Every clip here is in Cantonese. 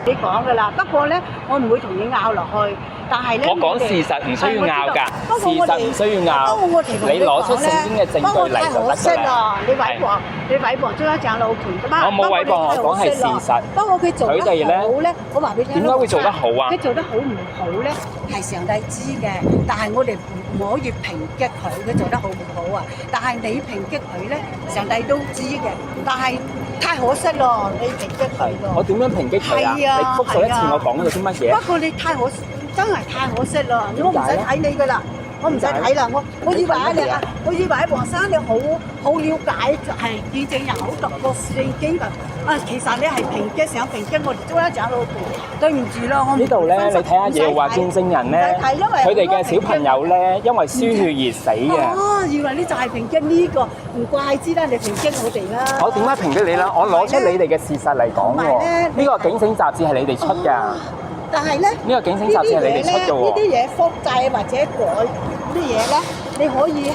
你講㗎啦。不過咧，我唔會同你拗落去。但係咧，我講事實唔需要拗㗎，事實唔需要拗。你攞出聖經嘅證據嚟就得㗎啦。你毀謗中央長老權㗎嘛？我冇毀謗，我講係事實。不過佢做得好咧，我話俾你聽。點解會做得好啊？佢做得好唔好咧？係上帝知嘅，但係我哋唔可以抨擊佢做得好唔好啊！但係你抨擊佢咧，上帝都知嘅。但係太可惜咯，你抨擊佢咯。我點樣抨擊佢啊？你複述一次我講咗啲乜嘢？不過你真係太可惜啦！我唔使睇你噶啦，我唔使睇啦。我以為你啊，我以為黃生你好了解係見證人，好讀過聖經㗎。啊，其實你係想抨擊我哋中央長老權，對唔住啦，我呢度咧，你睇下耶和華見證人咧，佢哋嘅小朋友咧，因為輸血而死嘅。哦，以為你就係抨擊呢個，唔怪之啦，你抨擊我哋啦。我點解抨擊你啦？我攞出你哋嘅事實嚟講喎。呢個警醒雜誌係你哋出㗎。但係咧，呢個警醒雜誌係你哋出嘅喎。呢啲嘢複製或者改啲嘢咧，你可以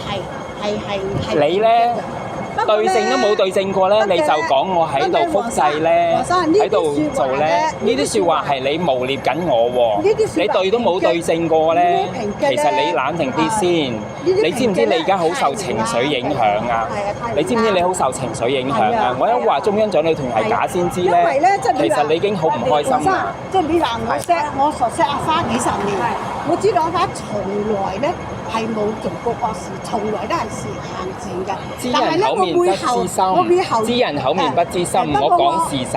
係你咧對證都冇對證過咧，你就講我喺度複製咧，喺度做咧，呢啲説話係你誣蔑緊我喎。你對都冇對證過咧，其實你冷靜啲先。你知唔知你而家好受情緒影響啊？你知唔知你好受情緒影響啊？我一話中央長老團係假先知咧，其實你已經好唔開心啦。即係你話我熟悉阿花幾十年，我知道阿花從來咧係冇做過惡事，從來都係行善嘅。知人口面不知心，知人口面不知心。我講事實，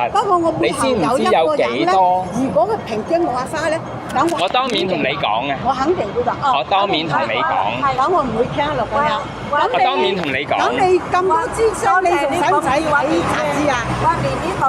你知唔知有幾多？如果佢抨擊我阿花咧，咁我當面同你講嘅。我肯定會話。我當面同你講。咁我唔會聽落去啊！我當面同你講。咁你咁多資訊，你仲使唔使睇雜誌啊？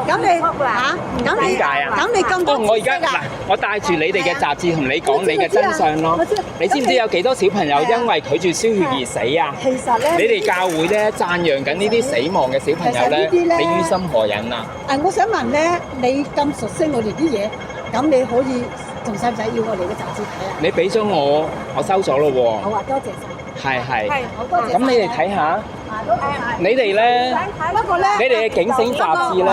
咁你嚇？點解啊？咁你咁多我而家嗱，我帶住你哋嘅雜誌同你講你嘅真相咯。你知唔知有幾多小朋友因為拒絕燒血而死啊？其實咧，你哋教會咧讚揚緊呢啲死亡嘅小朋友咧，你於心何忍啊？我想問咧，你咁熟悉我哋啲嘢，咁你可以仲使唔使要我哋嘅雜誌睇啊？你俾咗我收咗咯喎。好啊，多謝晒。係。好多謝。咁你哋睇下。你哋咧，不過咧，你哋嘅警醒雜誌咧，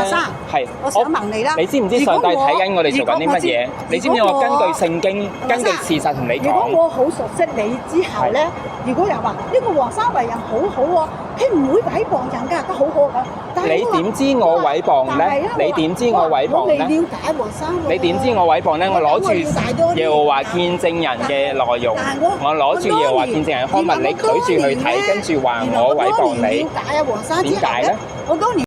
係，我想問你啦，你知唔知上帝睇緊我哋做緊啲乜嘢？你知唔知我根據聖經、根據事實同你講？如果我好熟悉你之後咧，如果又話呢個黃生為人好好喎，佢唔會毀謗人㗎，都好好㗎。你點知我毀謗咧？你點知我毀謗咧？我未了解黃生。你點知我毀謗咧？我攞住耶和華見證人嘅內容，我攞住耶和華見證人刊物，你拒絕去睇，跟住話我毀謗你，點解咧？我當年